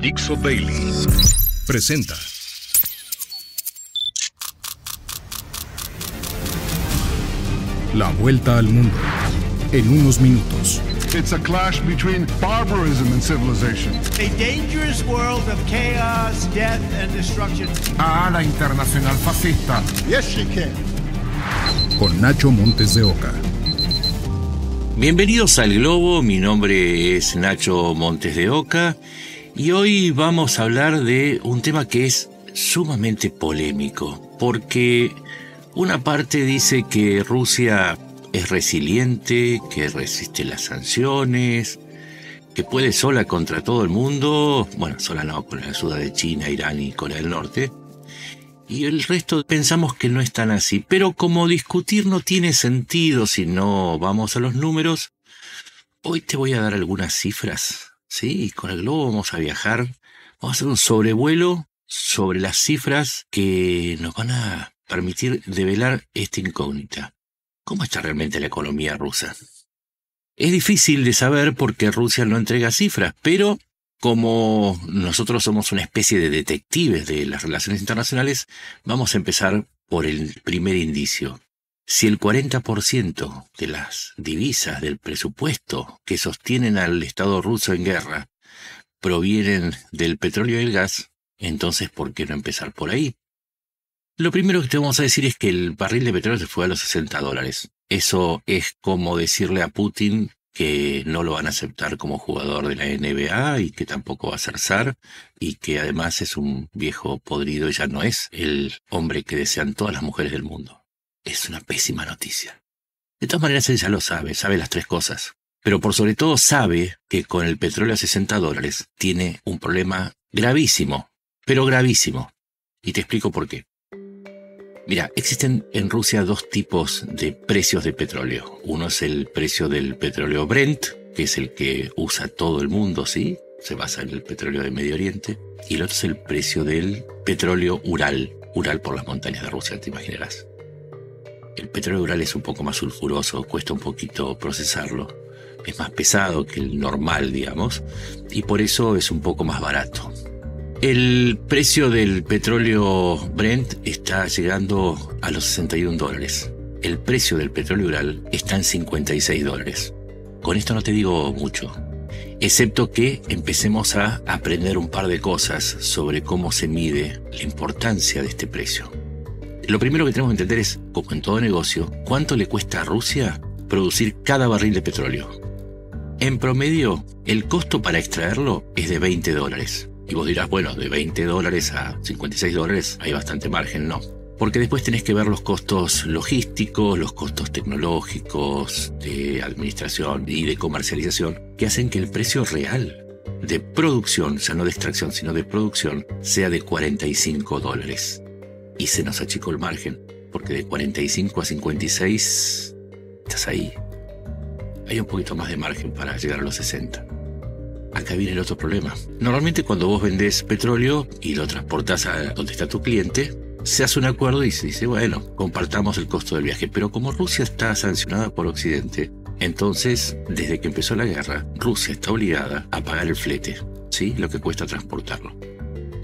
Dixo Daily presenta La Vuelta al Mundo en unos minutos. It's a clash between barbarism and civilization. A dangerous world of chaos, death and destruction. La internacional fascista. Yes, she can. Con Nacho Montes de Oca. Bienvenidos al Globo, mi nombre es Nacho Montes de Oca y hoy vamos a hablar de un tema que es sumamente polémico, porque una parte dice que Rusia es resiliente, que resiste las sanciones, que puede sola contra todo el mundo, bueno, sola no, con la ayuda de China, Irán y Corea del Norte, y el resto pensamos que no es tan así. Pero como discutir no tiene sentido si no vamos a los números, hoy te voy a dar algunas cifras, ¿sí? Con el Globo vamos a viajar, vamos a hacer un sobrevuelo sobre las cifras que nos van a permitir develar esta incógnita. ¿Cómo está realmente la economía rusa? Es difícil de saber porque Rusia no entrega cifras, pero como nosotros somos una especie de detectives de las relaciones internacionales, vamos a empezar por el primer indicio. Si el 40% de las divisas del presupuesto que sostienen al Estado ruso en guerra provienen del petróleo y el gas, entonces ¿por qué no empezar por ahí? Lo primero que te vamos a decir es que el barril de petróleo se fue a los $60. Eso es como decirle a Putin que no lo van a aceptar como jugador de la NBA y que tampoco va a ser zar y que además es un viejo podrido y ya no es el hombre que desean todas las mujeres del mundo. Es una pésima noticia. De todas maneras él ya lo sabe las tres cosas. Pero por sobre todo sabe que con el petróleo a $60 tiene un problema gravísimo, pero gravísimo. Y te explico por qué. Mira, existen en Rusia dos tipos de precios de petróleo. Uno es el precio del petróleo Brent, que es el que usa todo el mundo, ¿sí? Se basa en el petróleo de Medio Oriente. Y el otro es el precio del petróleo Ural. Ural por las montañas de Rusia, te imaginarás. El petróleo Ural es un poco más sulfuroso, cuesta un poquito procesarlo. Es más pesado que el normal, digamos, y por eso es un poco más barato. El precio del petróleo Brent está llegando a los $61. El precio del petróleo Ural está en $56. Con esto no te digo mucho, excepto que empecemos a aprender un par de cosas sobre cómo se mide la importancia de este precio. Lo primero que tenemos que entender es, como en todo negocio, cuánto le cuesta a Rusia producir cada barril de petróleo. En promedio, el costo para extraerlo es de $20. Y vos dirás, bueno, de $20 a $56 hay bastante margen, no. Porque después tenés que ver los costos logísticos, los costos tecnológicos, de administración y de comercialización, que hacen que el precio real de producción, o sea, no de extracción, sino de producción, sea de $45. Y se nos achicó el margen, porque de 45 a 56 estás ahí. Hay un poquito más de margen para llegar a los 60. Acá viene el otro problema. Normalmente cuando vos vendés petróleo y lo transportás a donde está tu cliente, se hace un acuerdo y se dice, bueno, compartamos el costo del viaje. Pero como Rusia está sancionada por Occidente, entonces, desde que empezó la guerra, Rusia está obligada a pagar el flete, ¿sí? Lo que cuesta transportarlo.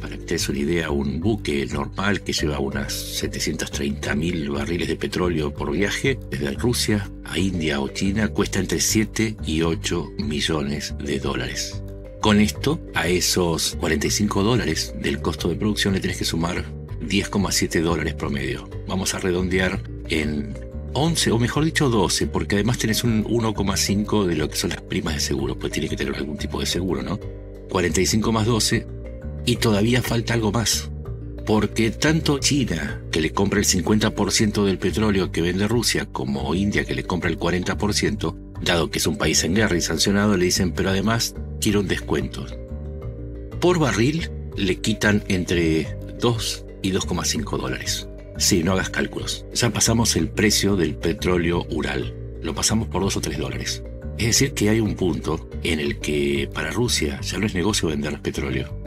Para que te des una idea, un buque normal que lleva unas 730.000 barriles de petróleo por viaje, desde Rusia a India o China, cuesta entre 7 y 8 millones de dólares. Con esto, a esos $45 del costo de producción le tenés que sumar $10,7 promedio. Vamos a redondear en 11, o mejor dicho 12, porque además tenés un 1,5 de lo que son las primas de seguro, pues tiene que tener algún tipo de seguro, ¿no? 45 más 12, y todavía falta algo más. Porque tanto China, que le compra el 50% del petróleo que vende Rusia, como India, que le compra el 40%, dado que es un país en guerra y sancionado, le dicen, pero además quiero un descuento. Por barril le quitan entre 2 y $2,5. Sí, no hagas cálculos. Ya pasamos el precio del petróleo Ural. Lo pasamos por $2 o $3. Es decir, que hay un punto en el que para Rusia ya no es negocio vender petróleo.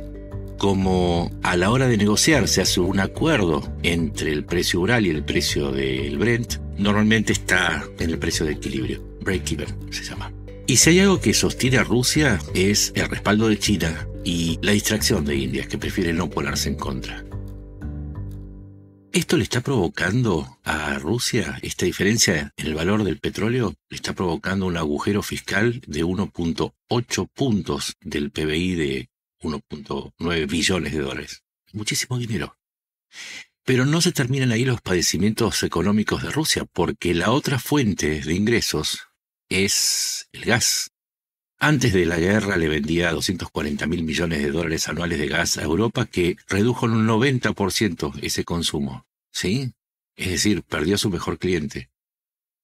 Como a la hora de negociar se hace un acuerdo entre el precio Ural y el precio del Brent, normalmente está en el precio de equilibrio, break-even se llama. Y si hay algo que sostiene a Rusia es el respaldo de China y la distracción de India, que prefiere no ponerse en contra. ¿Esto le está provocando a Rusia, esta diferencia en el valor del petróleo, le está provocando un agujero fiscal de 1.8 puntos del PBI de 1.9 billones de dólares? Muchísimo dinero. Pero no se terminan ahí los padecimientos económicos de Rusia, porque la otra fuente de ingresos es el gas. Antes de la guerra le vendía 240.000 millones de dólares anuales de gas a Europa, que redujo en un 90% ese consumo. ¿Sí? Es decir, perdió a su mejor cliente.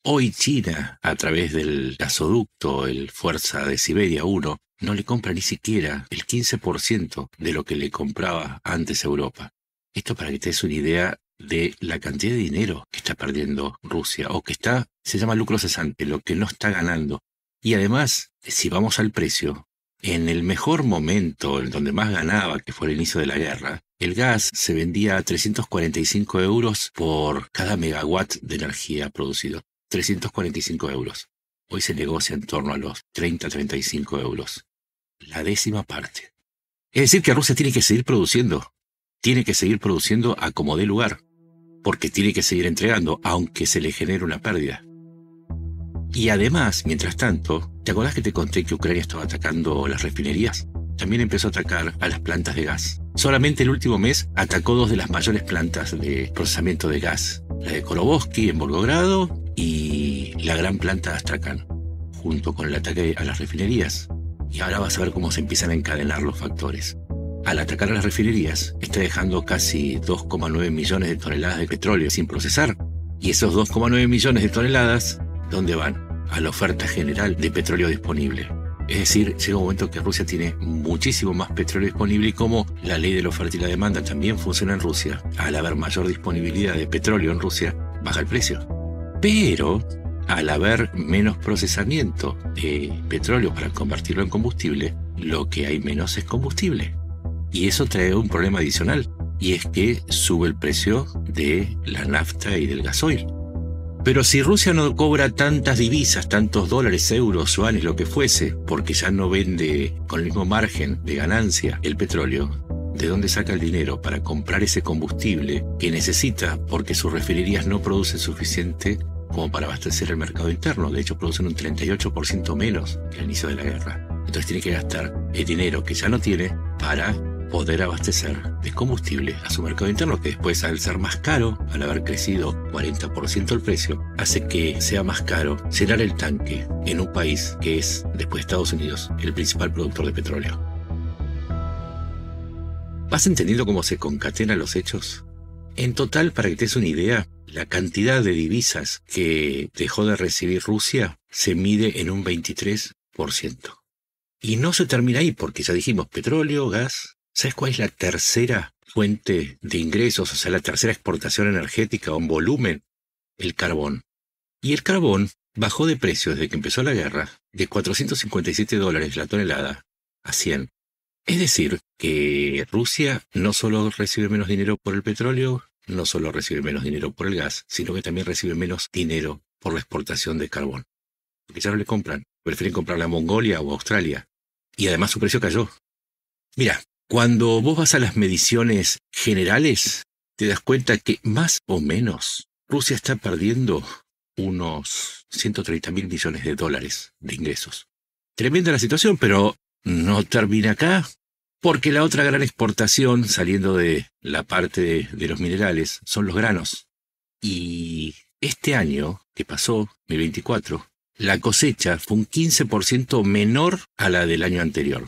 Hoy China, a través del gasoducto, el Fuerza de Siberia 1, no le compra ni siquiera el 15% de lo que le compraba antes Europa. Esto para que te des una idea de la cantidad de dinero que está perdiendo Rusia, o que se llama lucro cesante, lo que no está ganando. Y además, si vamos al precio, en el mejor momento, en donde más ganaba, que fue el inicio de la guerra, el gas se vendía a 345 euros por cada megawatt de energía producido. 345 euros. Hoy se negocia en torno a los 30-35 euros. La 10ª parte. Es decir, que Rusia tiene que seguir produciendo. Tiene que seguir produciendo a como dé lugar. Porque tiene que seguir entregando, aunque se le genere una pérdida. Y además, mientras tanto, ¿te acordás que te conté que Ucrania estaba atacando las refinerías? También empezó a atacar a las plantas de gas. Solamente el último mes atacó 2 de las mayores plantas de procesamiento de gas. La de Koroboski en Volgogrado y la gran planta de Astrakhan, junto con el ataque a las refinerías. Y ahora vas a ver cómo se empiezan a encadenar los factores. Al atacar a las refinerías, está dejando casi 2,9 millones de toneladas de petróleo sin procesar. Y esos 2,9 millones de toneladas, ¿dónde van? A la oferta general de petróleo disponible. Es decir, llega un momento que Rusia tiene muchísimo más petróleo disponible, y como la ley de la oferta y la demanda también funciona en Rusia, al haber mayor disponibilidad de petróleo en Rusia, baja el precio. Pero al haber menos procesamiento de petróleo para convertirlo en combustible, lo que hay menos es combustible. Y eso trae un problema adicional, y es que sube el precio de la nafta y del gasoil. Pero si Rusia no cobra tantas divisas, tantos dólares, euros, yuanes, lo que fuese, porque ya no vende con el mismo margen de ganancia el petróleo, ¿de dónde saca el dinero para comprar ese combustible que necesita? Porque sus refinerías no producen suficiente como para abastecer el mercado interno. De hecho, producen un 38% menos que al inicio de la guerra. Entonces tiene que gastar el dinero que ya no tiene para poder abastecer de combustible a su mercado interno, que después, al ser más caro, al haber crecido 40% el precio, hace que sea más caro llenar el tanque en un país que es, después de Estados Unidos, el principal productor de petróleo. ¿Vas entendiendo cómo se concatenan los hechos? En total, para que te des una idea, la cantidad de divisas que dejó de recibir Rusia se mide en un 23%. Y no se termina ahí, porque ya dijimos petróleo, gas. ¿Sabes cuál es la tercera fuente de ingresos? O sea, la tercera exportación energética o en volumen, el carbón. Y el carbón bajó de precio desde que empezó la guerra de $457 la tonelada a 100. Es decir, que Rusia no solo recibe menos dinero por el petróleo, no solo recibe menos dinero por el gas, sino que también recibe menos dinero por la exportación de carbón. Porque ya no le compran, prefieren comprarle a Mongolia o a Australia. Y además su precio cayó. Mira, cuando vos vas a las mediciones generales, te das cuenta que más o menos Rusia está perdiendo unos 130.000 millones de dólares de ingresos. Tremenda la situación, pero no termina acá, porque la otra gran exportación, saliendo de la parte de los minerales, son los granos. Y este año que pasó, 2024, la cosecha fue un 15% menor a la del año anterior.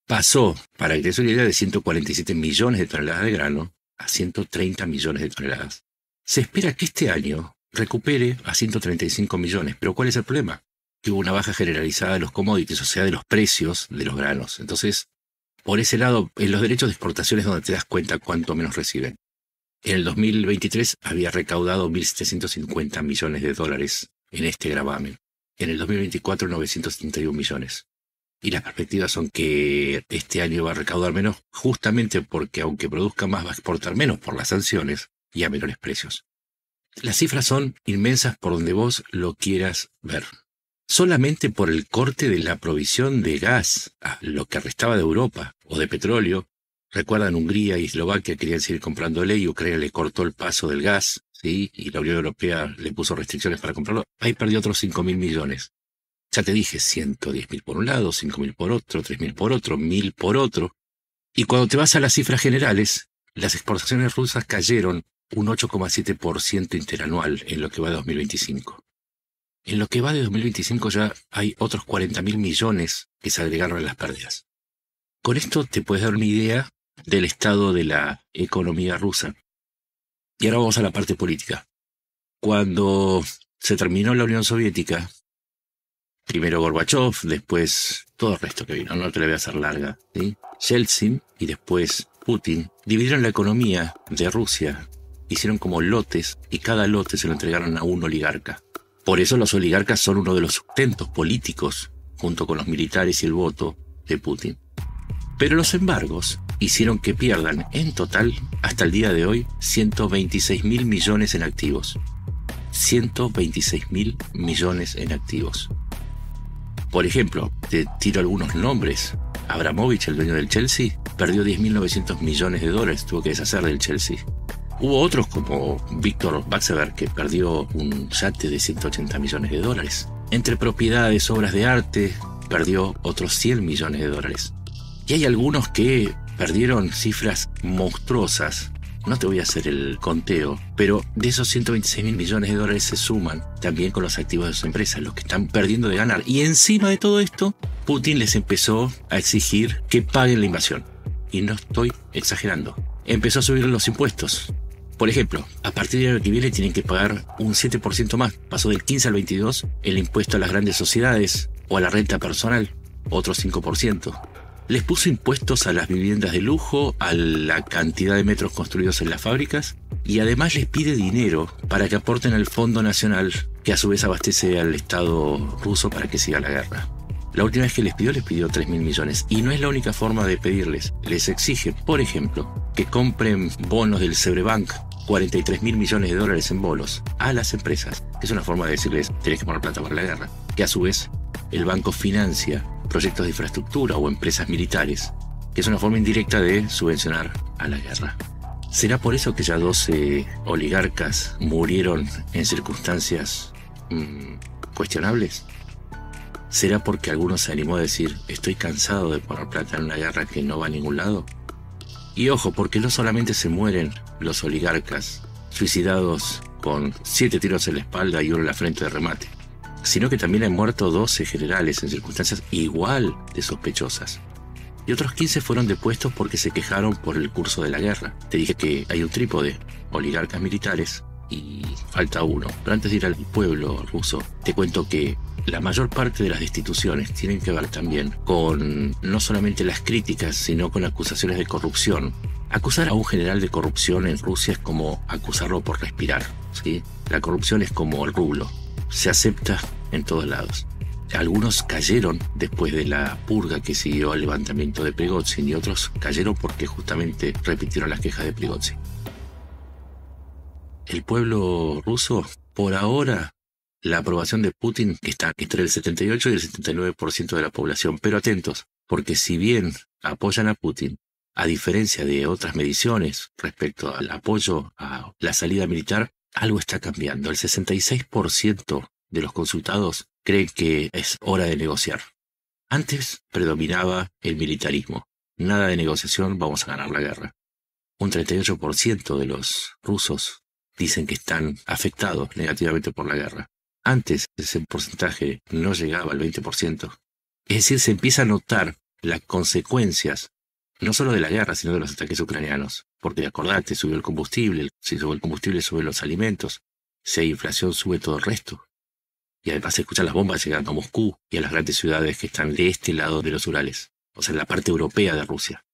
Pasó, para que te des una idea, de 147 millones de toneladas de grano a 130 millones de toneladas. Se espera que este año recupere a 135 millones. ¿Pero cuál es el problema? Que hubo una baja generalizada de los commodities, o sea, de los precios de los granos. Entonces, por ese lado, en los derechos de exportación es donde te das cuenta cuánto menos reciben. En el 2023 había recaudado 1.750 millones de dólares en este gravamen. En el 2024, 971 millones. Y las perspectivas son que este año va a recaudar menos, justamente porque aunque produzca más va a exportar menos por las sanciones y a menores precios. Las cifras son inmensas por donde vos lo quieras ver. solamente por el corte de la provisión de gas a lo que restaba de Europa o de petróleo. Recuerdan, Hungría y Eslovaquia querían seguir comprándole y Ucrania le cortó el paso del gas, ¿sí? Y la Unión Europea le puso restricciones para comprarlo. Ahí perdió otros 5.000 millones. Ya te dije, 110.000 por un lado, 5.000 por otro, 3.000 por otro, 1.000 por otro. Y cuando te vas a las cifras generales, las exportaciones rusas cayeron un 8,7% interanual en lo que va de 2025. En lo que va de 2025 ya hay otros 40.000 millones que se agregaron a las pérdidas. Con esto te puedes dar una idea del estado de la economía rusa. Y ahora vamos a la parte política. Cuando se terminó la Unión Soviética, primero Gorbachev, después todo el resto que vino, no te la voy a hacer larga, ¿sí? Yeltsin y después Putin dividieron la economía de Rusia, hicieron como lotes y cada lote se lo entregaron a un oligarca. Por eso los oligarcas son uno de los sustentos políticos, junto con los militares y el voto de Putin. Pero los embargos hicieron que pierdan en total, hasta el día de hoy, 126.000 millones en activos. 126.000 millones en activos. Por ejemplo, te tiro algunos nombres. Abramovich, el dueño del Chelsea, perdió 10.900 millones de dólares, tuvo que deshacer del Chelsea. Hubo otros como Víctor Batsever, que perdió un yate de 180 millones de dólares. Entre propiedades, obras de arte, perdió otros 100 millones de dólares. Y hay algunos que perdieron cifras monstruosas. No te voy a hacer el conteo, pero de esos 126.000 millones de dólares se suman también con los activos de sus empresas, los que están perdiendo de ganar. Y encima de todo esto, Putin les empezó a exigir que paguen la invasión. Y no estoy exagerando. Empezó a subir los impuestos. Por ejemplo, a partir del año que viene tienen que pagar un 7% más. Pasó del 15 al 22 el impuesto a las grandes sociedades o a la renta personal, otro 5%. Les puso impuestos a las viviendas de lujo, a la cantidad de metros construidos en las fábricas y además les pide dinero para que aporten al Fondo Nacional, que a su vez abastece al Estado ruso para que siga la guerra. La última vez que les pidió 3.000 millones. Y no es la única forma de pedirles. Les exige, por ejemplo, que compren bonos del Sberbank, 43.000 millones de dólares en bonos, a las empresas. Es una forma de decirles, tenés que poner plata para la guerra. Que a su vez, el banco financia proyectos de infraestructura o empresas militares, que es una forma indirecta de subvencionar a la guerra. ¿Será por eso que ya 12 oligarcas murieron en circunstancias cuestionables? ¿Será porque alguno se animó a decir, estoy cansado de poner plata en una guerra que no va a ningún lado? Y ojo, porque no solamente se mueren los oligarcas suicidados con 7 tiros en la espalda y uno en la frente de remate, sino que también han muerto 12 generales en circunstancias igual de sospechosas. Y otros 15 fueron depuestos porque se quejaron por el curso de la guerra. Te dije que hay un trípode, oligarcas militares, y falta uno. Pero antes de ir al pueblo ruso, te cuento que la mayor parte de las destituciones tienen que ver también con no solamente las críticas, sino con acusaciones de corrupción. Acusar a un general de corrupción en Rusia es como acusarlo por respirar, ¿sí? La corrupción es como el rublo. Se acepta en todos lados. Algunos cayeron después de la purga que siguió al levantamiento de Prigozhin y otros cayeron porque justamente repitieron las quejas de Prigozhin. El pueblo ruso, por ahora, la aprobación de Putin está entre el 78 y el 79% de la población. Pero atentos, porque si bien apoyan a Putin, a diferencia de otras mediciones respecto al apoyo a la salida militar, algo está cambiando. El 66% de los consultados creen que es hora de negociar. Antes predominaba el militarismo. Nada de negociación, vamos a ganar la guerra. Un 38% de los rusos dicen que están afectados negativamente por la guerra. Antes ese porcentaje no llegaba al 20%. Es decir, se empieza a notar las consecuencias, no solo de la guerra, sino de los ataques ucranianos. Porque acordate, subió el combustible, si sube el combustible suben los alimentos, si hay inflación sube todo el resto. Y además se escuchan las bombas llegando a Moscú y a las grandes ciudades que están de este lado de los Urales, o sea, en la parte europea de Rusia.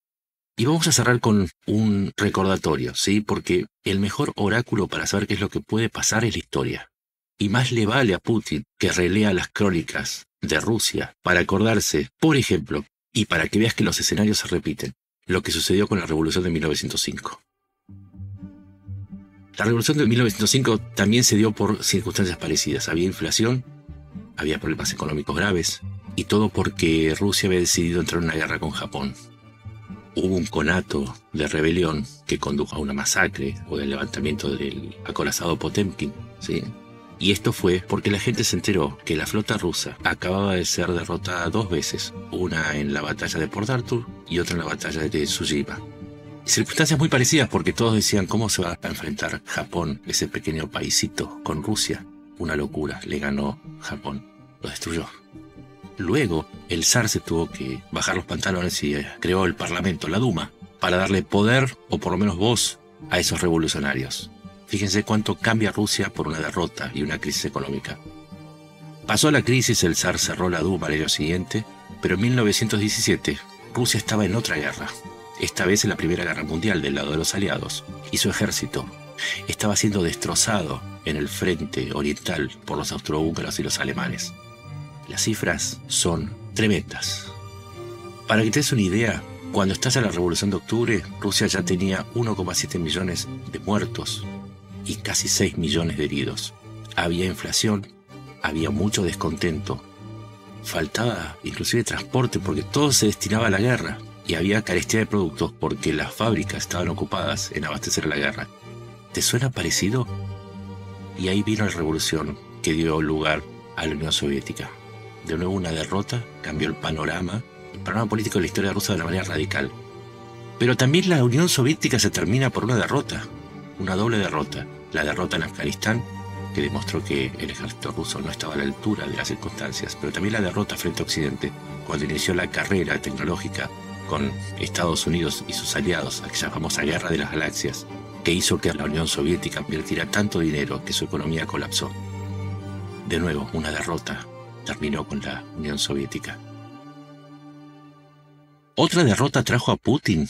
Y vamos a cerrar con un recordatorio, ¿sí? Porque el mejor oráculo para saber qué es lo que puede pasar es la historia. Y más le vale a Putin que relea las crónicas de Rusia para acordarse, por ejemplo, y para que veas que los escenarios se repiten, lo que sucedió con la Revolución de 1905. La Revolución de 1905 también se dio por circunstancias parecidas. Había inflación, había problemas económicos graves, y todo porque Rusia había decidido entrar en una guerra con Japón. Hubo un conato de rebelión que condujo a una masacre o al levantamiento del acorazado Potemkin, ¿sí? Y esto fue porque la gente se enteró que la flota rusa acababa de ser derrotada 2 veces, una en la batalla de Port Arthur y otra en la batalla de Tsushima. Circunstancias muy parecidas porque todos decían cómo se va a enfrentar Japón, ese pequeño paisito, con Rusia. Una locura, le ganó Japón, lo destruyó. Luego, el zar se tuvo que bajar los pantalones y creó el parlamento, la Duma, para darle poder, o por lo menos voz, a esos revolucionarios. Fíjense cuánto cambia Rusia por una derrota y una crisis económica. Pasó la crisis, el zar cerró la Duma al año siguiente, pero en 1917 Rusia estaba en otra guerra, esta vez en la Primera Guerra Mundial del lado de los aliados, y su ejército estaba siendo destrozado en el frente oriental por los austrohúngaros y los alemanes. Las cifras son tremendas. Para que te des una idea, cuando estalla la Revolución de Octubre, Rusia ya tenía 1,7 millones de muertos y casi 6 millones de heridos. Había inflación, había mucho descontento, faltaba inclusive transporte porque todo se destinaba a la guerra y había carestía de productos porque las fábricas estaban ocupadas en abastecer a la guerra. ¿Te suena parecido? Y ahí vino la revolución que dio lugar a la Unión Soviética. De nuevo una derrota, cambió el panorama político de la historia rusa de una manera radical. Pero también la Unión Soviética se termina por una derrota, una doble derrota. La derrota en Afganistán, que demostró que el ejército ruso no estaba a la altura de las circunstancias, pero también la derrota frente a Occidente, cuando inició la carrera tecnológica con Estados Unidos y sus aliados, aquella famosa guerra de las galaxias, que hizo que la Unión Soviética invirtiera tanto dinero que su economía colapsó. De nuevo, una derrota terminó con la Unión Soviética. Otra derrota trajo a Putin.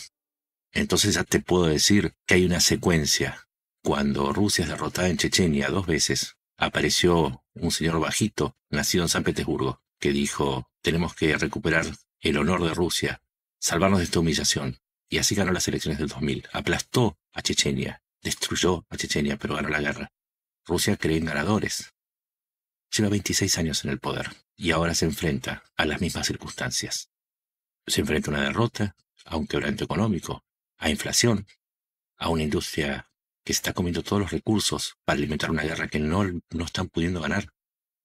Entonces ya te puedo decir que hay una secuencia. Cuando Rusia es derrotada en Chechenia 2 veces, apareció un señor bajito, nacido en San Petersburgo, que dijo, tenemos que recuperar el honor de Rusia, salvarnos de esta humillación. Y así ganó las elecciones del 2000. Aplastó a Chechenia, destruyó a Chechenia, pero ganó la guerra. Rusia cree en ganadores. Lleva 26 años en el poder y ahora se enfrenta a las mismas circunstancias. Se enfrenta a una derrota, a un quebranto económico, a inflación, a una industria que está comiendo todos los recursos para alimentar una guerra que no están pudiendo ganar.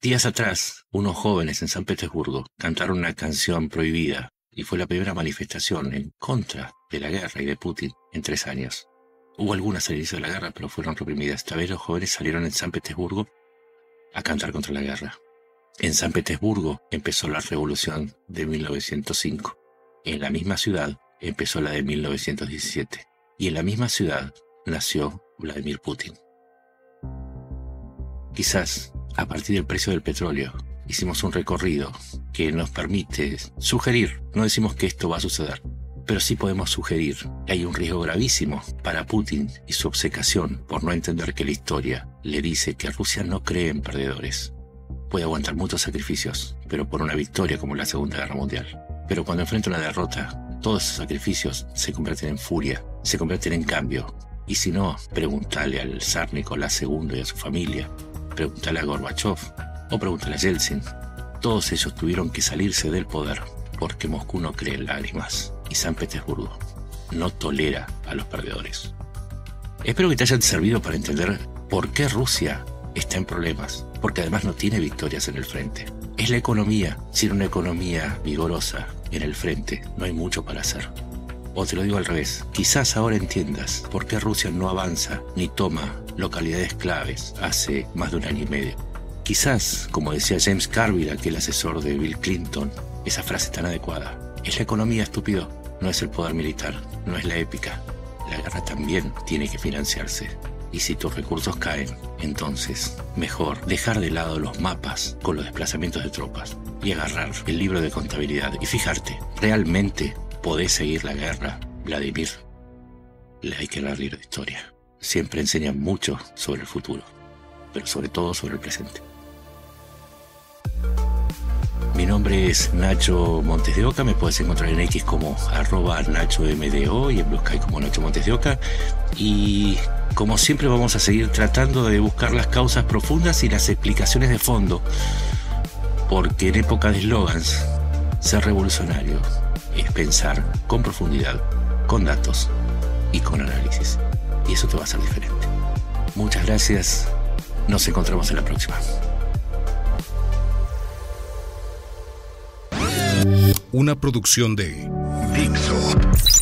Días atrás, unos jóvenes en San Petersburgo cantaron una canción prohibida y fue la primera manifestación en contra de la guerra y de Putin en 3 años. Hubo algunas al inicio de la guerra, pero fueron reprimidas. Esta vez los jóvenes salieron en San Petersburgo a cantar contra la guerra. En San Petersburgo empezó la revolución de 1905. En la misma ciudad empezó la de 1917. Y en la misma ciudad nació Vladimir Putin. Quizás, a partir del precio del petróleo, hicimos un recorrido que nos permite sugerir, no decimos que esto va a suceder, pero sí podemos sugerir que hay un riesgo gravísimo para Putin y su obcecación por no entender que la historia le dice que Rusia no cree en perdedores. Puede aguantar muchos sacrificios, pero por una victoria como la Segunda Guerra Mundial. Pero cuando enfrenta una derrota, todos esos sacrificios se convierten en furia, se convierten en cambio. Y si no, pregúntale al zar Nicolás II y a su familia, pregúntale a Gorbachev o pregúntale a Yeltsin. Todos ellos tuvieron que salirse del poder porque Moscú no cree en lágrimas y San Petersburgo no tolera a los perdedores. Espero que te hayan servido para entender por qué Rusia está en problemas, porque además no tiene victorias en el frente. Es la economía. Sin una economía vigorosa en el frente, no hay mucho para hacer. O te lo digo al revés, quizás ahora entiendas por qué Rusia no avanza ni toma localidades claves hace más de 1 año y medio. Quizás, como decía James Carville, aquel asesor de Bill Clinton, esa frase tan adecuada. Es la economía, estúpido, no es el poder militar, no es la épica. La guerra también tiene que financiarse. Y si tus recursos caen, entonces mejor dejar de lado los mapas con los desplazamientos de tropas y agarrar el libro de contabilidad y fijarte, ¿realmente podés seguir la guerra, Vladimir? Hay que leer libros de historia. Siempre enseñan mucho sobre el futuro, pero sobre todo sobre el presente. Mi nombre es Nacho Montes de Oca, me puedes encontrar en X como @NachoMDO y en Blue Sky como Nacho Montes de Oca. Y como siempre vamos a seguir tratando de buscar las causas profundas y las explicaciones de fondo porque en época de eslogans, ser revolucionario es pensar con profundidad, con datos y con análisis. Y eso te va a hacer diferente. Muchas gracias. Nos encontramos en la próxima. Una producción de Dixo.